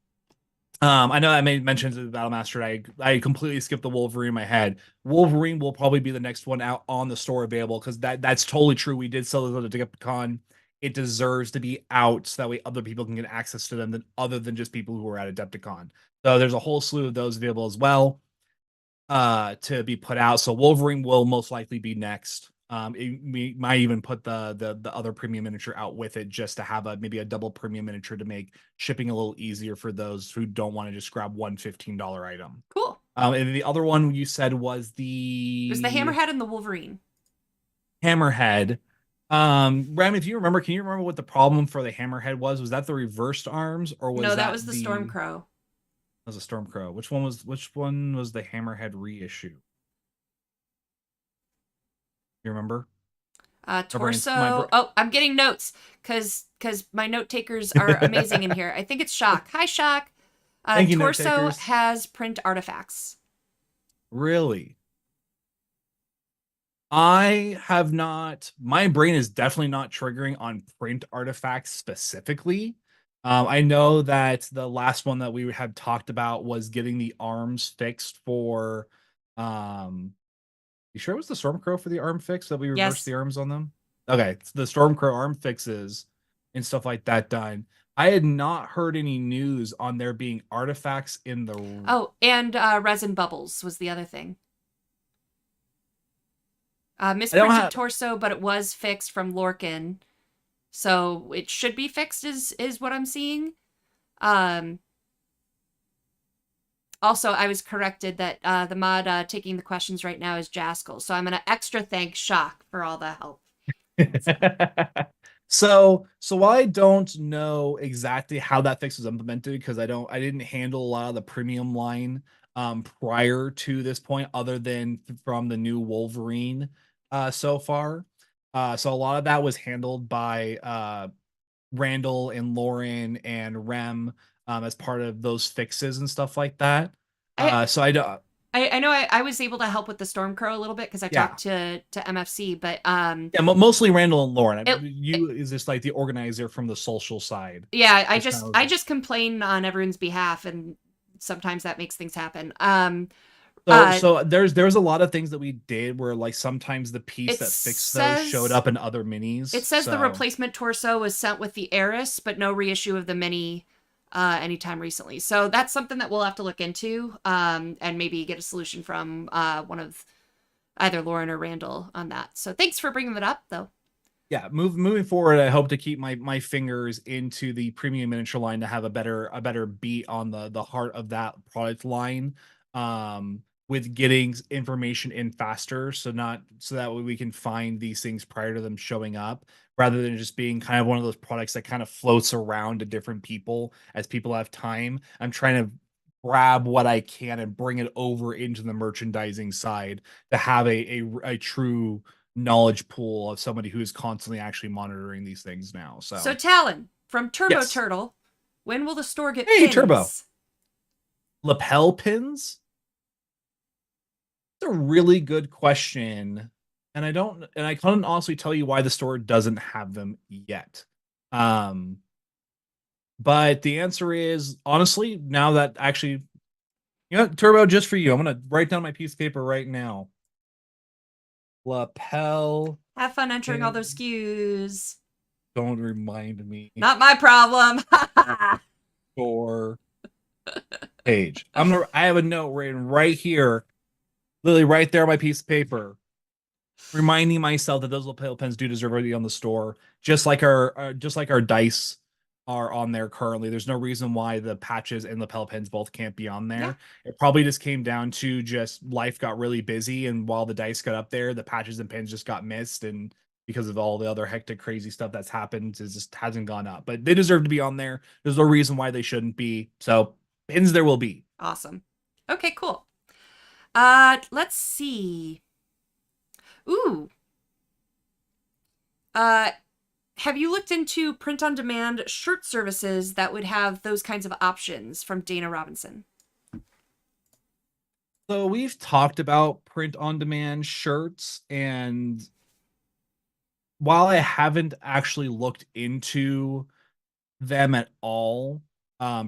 I know I made mentions of the Battlemaster. I completely skipped the Wolverine in my head. Wolverine will probably be the next one out on the store available, because that's totally true. We did sell it at the Con. It deserves to be out so that way other people can get access to them, other than just people who are at Adepticon. So there's a whole slew of those available as well to be put out. So Wolverine will most likely be next. We might even put the other premium miniature out with it, just to have maybe a double premium miniature to make shipping a little easier for those who don't want to just grab one $15 item. Cool. And the other one you said was It was the Hammerhead and the Wolverine. Hammerhead. Ram, if you remember, can you remember what the problem for the Hammerhead was? Was that the reversed arms, or was that was the Stormcrow? That was a Stormcrow. Which one was the Hammerhead reissue? You remember? Torso. Oh, I'm getting notes because my note takers are amazing in here. I think it's Shock. Hi, Shock. Thank you, Torso has print artifacts. Really? I have not. My brain is definitely not triggering on print artifacts specifically. I know that the last one that we had talked about was getting the arms fixed for. You sure it was the Stormcrow for the arm fix that we reversed the arms on them? Okay, it's the Stormcrow arm fixes and stuff like that done. I had not heard any news on there being artifacts in the. Oh, and resin bubbles was the other thing. Misprinted torso, but it was fixed from Lorcan, so it should be fixed. Is what I'm seeing. Also, I was corrected that the mod taking the questions right now is Jaskell. So I'm going to extra thank Shock for all the help. So while I don't know exactly how that fix was implemented, because I didn't handle a lot of the premium line prior to this point, other than from the new Wolverine so far. So a lot of that was handled by Randall and Lauren and Rem as part of those fixes and stuff like that. So I don't. I know I was able to help with the Stormcrow a little bit because I talked to MFC, but yeah, mostly Randall and Lauren. Is just like the organizer from the social side. Yeah, I just complain on everyone's behalf, and sometimes that makes things happen. So there's a lot of things that we did where like sometimes the piece that fixed those showed up in other minis. It says the replacement torso was sent with the Heiress, but no reissue of the mini anytime recently. So that's something that we'll have to look into and maybe get a solution from one of either Lauren or Randall on that. So thanks for bringing that up, though. Yeah, moving forward, I hope to keep my fingers into the premium miniature line to have a better beat on the heart of that product line. With getting information in faster, so that way we can find these things prior to them showing up, rather than just being kind of one of those products that kind of floats around to different people as people have time. I'm trying to grab what I can and bring it over into the merchandising side to have a true knowledge pool of somebody who's constantly actually monitoring these things now. So Talon from Turbo Turtle, when will the store get pins? Turbo lapel pins? That's a really good question, and I couldn't honestly tell you why the store doesn't have them yet. But the answer is, honestly, now that actually, Turbo, just for you, I'm gonna write down my piece of paper right now. Lapel. Have fun entering all those SKUs. Don't remind me. Not my problem. Store page. I have a note written right here. Literally right there on my piece of paper, reminding myself that those lapel pins do deserve to be on the store, just like our dice are on there currently. There's no reason why the patches and lapel pins both can't be on there. Yeah. It probably just came down to just life got really busy, and while the dice got up there, the patches and pins just got missed, and because of all the other hectic, crazy stuff that's happened. It just hasn't gone up. But they deserve to be on there. There's no reason why they shouldn't be. So pins there will be. Awesome. Okay, cool. Let's see. Ooh. Have you looked into print-on-demand shirt services that would have those kinds of options from Dana Robinson? So we've talked about print-on-demand shirts, and while I haven't actually looked into them at all,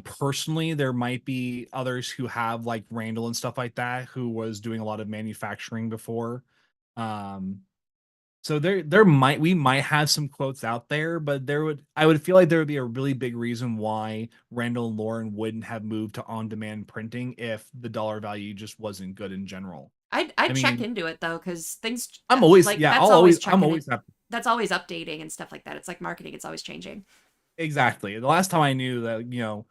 personally, there might be others who have, like Randall and stuff like that, who was doing a lot of manufacturing before. So we might have some quotes out there, but I would feel like there would be a really big reason why Randall and Lauren wouldn't have moved to on-demand printing if the dollar value just wasn't good in general. I'd check into it though, because things I'm always like yeah, that's I'm always that's always updating and stuff like that. It's like marketing, it's always changing. Exactly. The last time I knew that,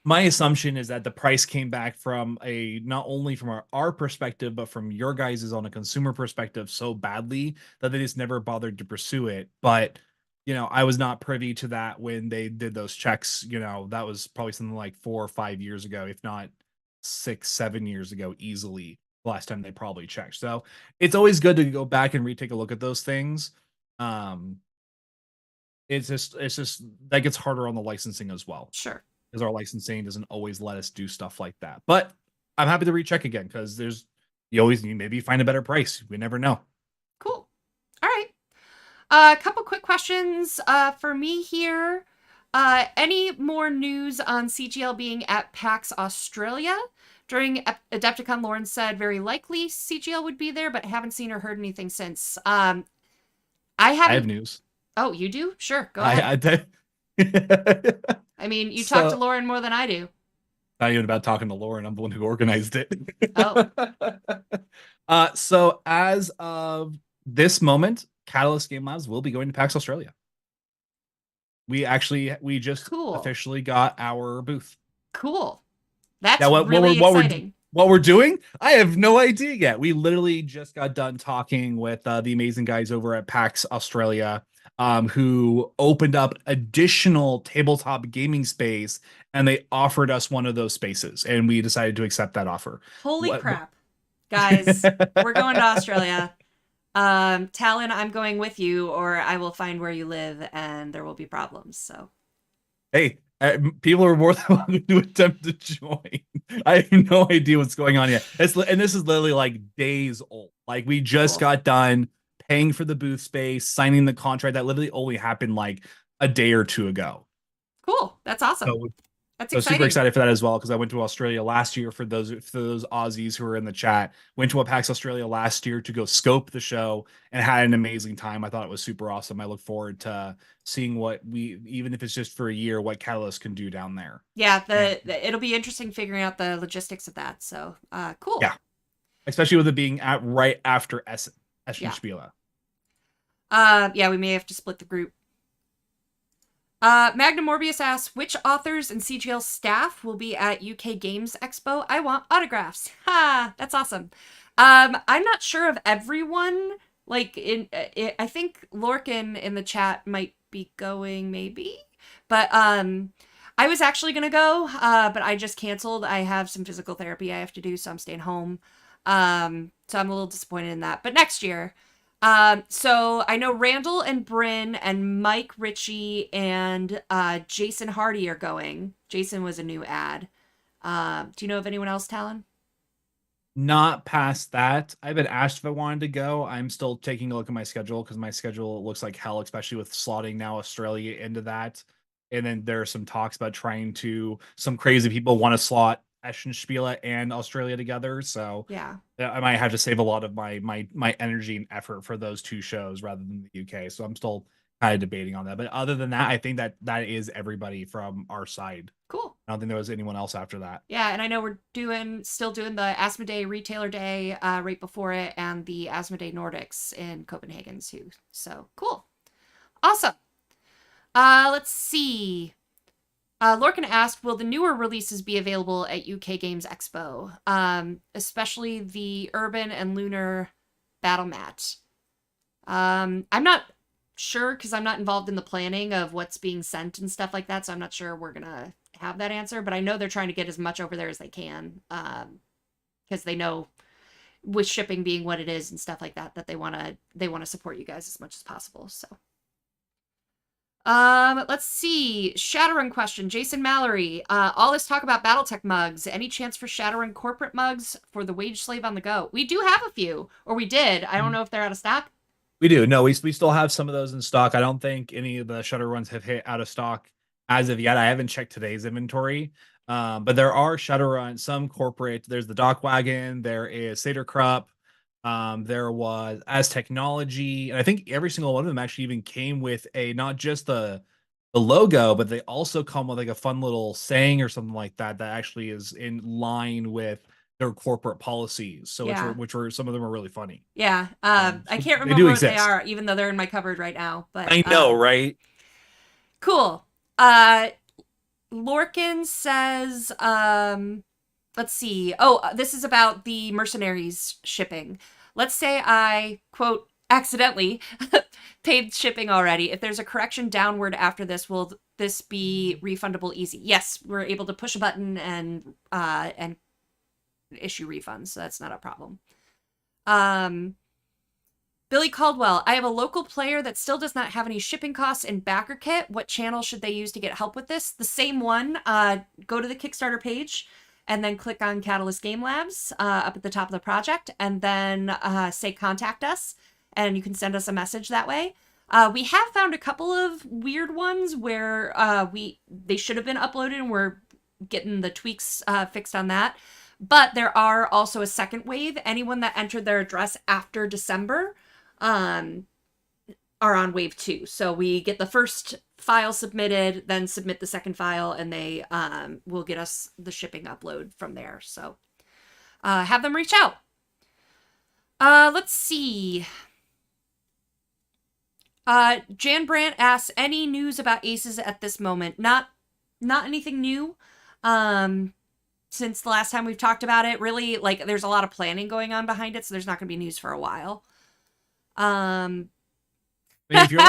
my assumption is that the price came back from not only from our perspective, but from your guys's on a consumer perspective so badly that they just never bothered to pursue it. But, I was not privy to that when they did those checks. That was probably something like 4 or 5 years ago, if not 6, 7 years ago, easily the last time they probably checked. So it's always good to go back and retake a look at those things. It's just that gets harder on the licensing as well. Sure. Because our licensing doesn't always let us do stuff like that. But I'm happy to recheck again because you maybe find a better price. We never know. Cool. All right. A couple quick questions for me here. Any more news on CGL being at PAX Australia? During Adepticon, Lauren said very likely CGL would be there, but haven't seen or heard anything since. I have news. Oh, you do? Sure. Go ahead. I mean, you talk to Lauren more than I do. Not even about talking to Lauren. I'm the one who organized it. Oh. So as of this moment, Catalyst Game Labs will be going to PAX Australia. We just officially got our booth. Cool. That's really exciting. What we're doing, I have no idea yet. We literally just got done talking with the amazing guys over at PAX Australia, who opened up additional tabletop gaming space, and they offered us one of those spaces, and we decided to accept that offer. Holy crap. Guys, we're going to Australia. Talon, I'm going with you, or I will find where you live, and there will be problems, so. Hey, people are more than welcome to attempt to join. I have no idea what's going on yet. And this is literally like days old. Like we just got done paying for the booth space, signing the contract. That literally only happened like a day or two ago. Cool. That's awesome. That's exciting. Super excited for that as well, because I went to Australia last year. For those Aussies who are in the chat, went to a PAX Australia last year to go scope the show and had an amazing time. I thought it was super awesome. I look forward to seeing even if it's just for a year, what Catalyst can do down there. Yeah, it'll be interesting figuring out the logistics of that. So cool. Yeah, especially with it being right after Essen Spiele. Yeah, we may have to split the group. Magna Morbius asks, which authors and CGL staff will be at UK Games Expo? I want autographs. Ha! That's awesome. I'm not sure of everyone. Like, I think Lorcan in the chat might be going, maybe. But I was actually going to go, but I just canceled. I have some physical therapy I have to do, so I'm staying home. So I'm a little disappointed in that. But next year. So I know Randall and Bryn and Mike Ritchie and Jason Hardy are going. Jason was a new ad. Do you know of anyone else, Talon? Not past that. I've been asked if I wanted to go. I'm still taking a look at my schedule because my schedule looks like hell, especially with slotting now Australia into that. And then there are some talks about some crazy people want to slot Essen Spiele and Australia together, so yeah, I might have to save a lot of my energy and effort for those two shows rather than the UK. So I'm still kind of debating on that. But other than that, I think that is everybody from our side. Cool. I don't think there was anyone else after that. Yeah, and I know we're still doing the Asmodee Retailer Day right before it, and the Asmodee Nordics in Copenhagen too. So cool, awesome. Let's see. Lorcan asked, will the newer releases be available at UK Games Expo? Especially the Urban and Lunar Battle Mat. I'm not sure because I'm not involved in the planning of what's being sent and stuff like that, so I'm not sure we're gonna have that answer. But I know they're trying to get as much over there as they can, because they know with shipping being what it is and stuff like that, that they wanna support you guys as much as possible. So. Let's see. Shadowrun question. Jason Mallory. All this talk about BattleTech mugs. Any chance for Shadowrun corporate mugs for the wage slave on the go? We do have a few, or we did. I don't know if they're out of stock. We do. No, we still have some of those in stock. I don't think any of the Shadowruns have hit out of stock as of yet. I haven't checked today's inventory. But there are Shadowrun, some corporate. There's the Dock Wagon. There is Seder Krupp. There was As Technology, and I think every single one of them actually even came with a not just the logo, but they also come with like a fun little saying or something like that that actually is in line with their corporate policies. So Yeah. which were some of them are really funny. Yeah. So I can't they remember do what exist. they are, even though they're in my cupboard right now. But I know, right? Cool. Lorcan says, let's see. Oh, this is about the Mercenaries shipping. Let's say I, quote, accidentally paid shipping already. If there's a correction downward after this, will this be refundable easy? Yes, we're able to push a button and issue refunds, so that's not a problem. Billy Caldwell, I have a local player that still does not have any shipping costs in Backer Kit. What channel should they use to get help with this? The same one. Go to the Kickstarter page and then click on Catalyst Game Labs up at the top of the project, and then say contact us, and you can send us a message that way. We have found a couple of weird ones where they should have been uploaded, and we're getting the tweaks fixed on that. But there are also a second wave. Anyone that entered their address after December are on wave 2. So we get the first file submitted, then submit the second file, and they will get us the shipping upload from there. So have them reach out. Let's see. Jan Brandt asks, any news about Aces at this moment? Not anything new. Since the last time we've talked about it, really, like, there's a lot of planning going on behind it, so there's not going to be news for a while. If you're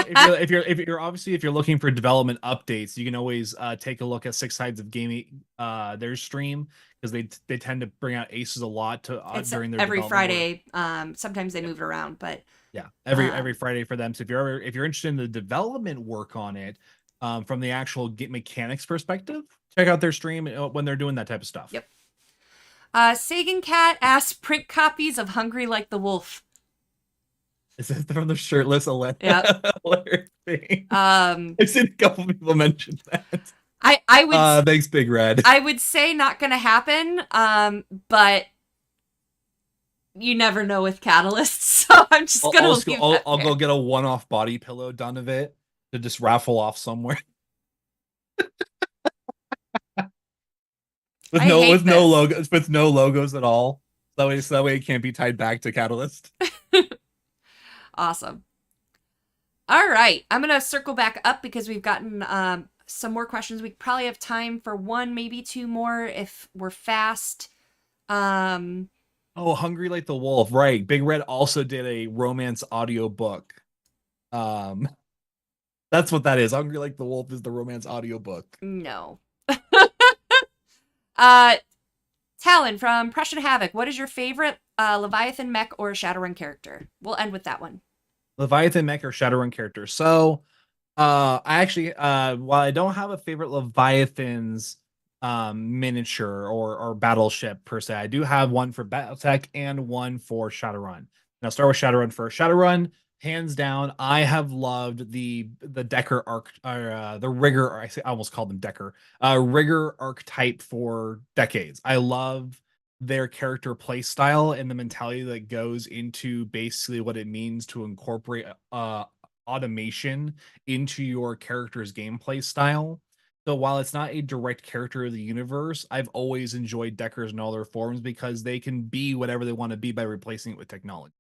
looking for development updates, you can always take a look at Six Sides of Gaming, their stream, because they tend to bring out Aces a lot during their every Friday. Work. Sometimes they move it around, but yeah, every Friday for them. So if you're interested in the development work on it, from the actual mechanics perspective, check out their stream when they're doing that type of stuff. Yep. Sagan Cat asks, print copies of Hungry Like the Wolf. Is that from the shirtless Elena? Yeah. Thing? I've seen a couple people mention that. I would thanks, Big Red. I would say not gonna happen. But you never know with Catalyst, so I'm just gonna I'll go get a one-off body pillow done of it to just raffle off somewhere. with no logos at all. So that way it can't be tied back to Catalyst. Awesome. All right, I'm gonna circle back up because we've gotten some more questions. We probably have time for one, maybe two more if we're fast. Oh, Hungry Like the Wolf, right? Big Red also did a romance audiobook. That's what that is. Hungry Like the Wolf is the romance audiobook. No. Talon from Prussian Havoc, what is your favorite Leviathan, Mech, or Shadowrun character? We'll end with that one. Leviathan, Mech, or Shadowrun character. So, I actually, while I don't have a favorite Leviathans miniature or battleship per se, I do have one for BattleTech and one for Shadowrun. Now, start with Shadowrun first. Shadowrun, hands down, I have loved the Decker arc, the Rigger. I almost called them Decker. Rigger archetype for decades. I love their character play style and the mentality that goes into basically what it means to incorporate automation into your character's gameplay style. So while it's not a direct character of the universe, I've always enjoyed Deckers in all their forms because they can be whatever they want to be by replacing it with technology.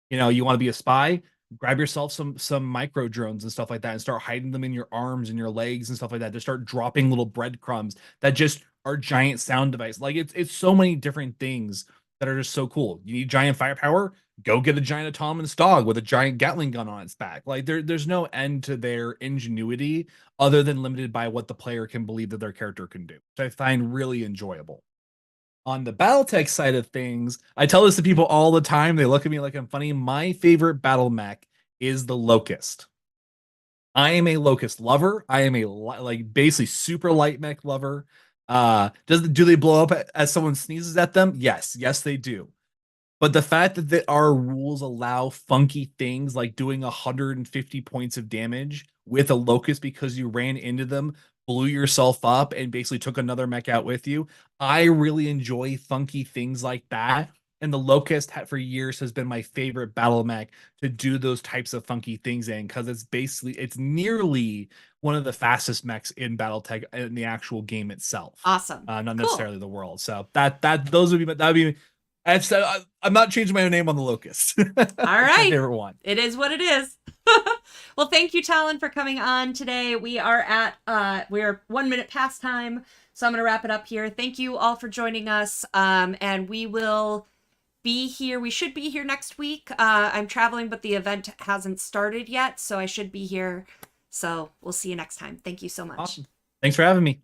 You know, you want to be a spy, grab yourself some micro drones and stuff like that and start hiding them in your arms and your legs and stuff like that. Just start dropping little breadcrumbs that just are giant sound device. Like it's so many different things that are just so cool. You need giant firepower, go get a giant autonomous dog with a giant Gatling gun on its back. Like there's no end to their ingenuity other than limited by what the player can believe that their character can do, which I find really enjoyable. On the BattleTech side of things, I tell this to people all the time. They look at me like I'm funny. My favorite battle mech is the Locust. I am a Locust lover. I am a like basically super light mech lover. Do they blow up as someone sneezes at them? Yes, they do. But the fact that our rules allow funky things like doing 150 points of damage with a Locust because you ran into them, blew yourself up, and basically took another mech out with you, I really enjoy funky things like that. And the Locust for years has been my favorite battle mech to do those types of funky things in, because it's nearly one of the fastest mechs in BattleTech in the actual game itself. Awesome. Not necessarily the world. So that'd be. I'm not changing my name on the Locust. All right. My favorite one. It is what it is. Well, thank you, Talon, for coming on today. We are at we're 1 minute past time, so I'm going to wrap it up here. Thank you all for joining us, and we will be here. We should be here next week. I'm traveling, but the event hasn't started yet, so I should be here. So we'll see you next time. Thank you so much. Awesome. Thanks for having me.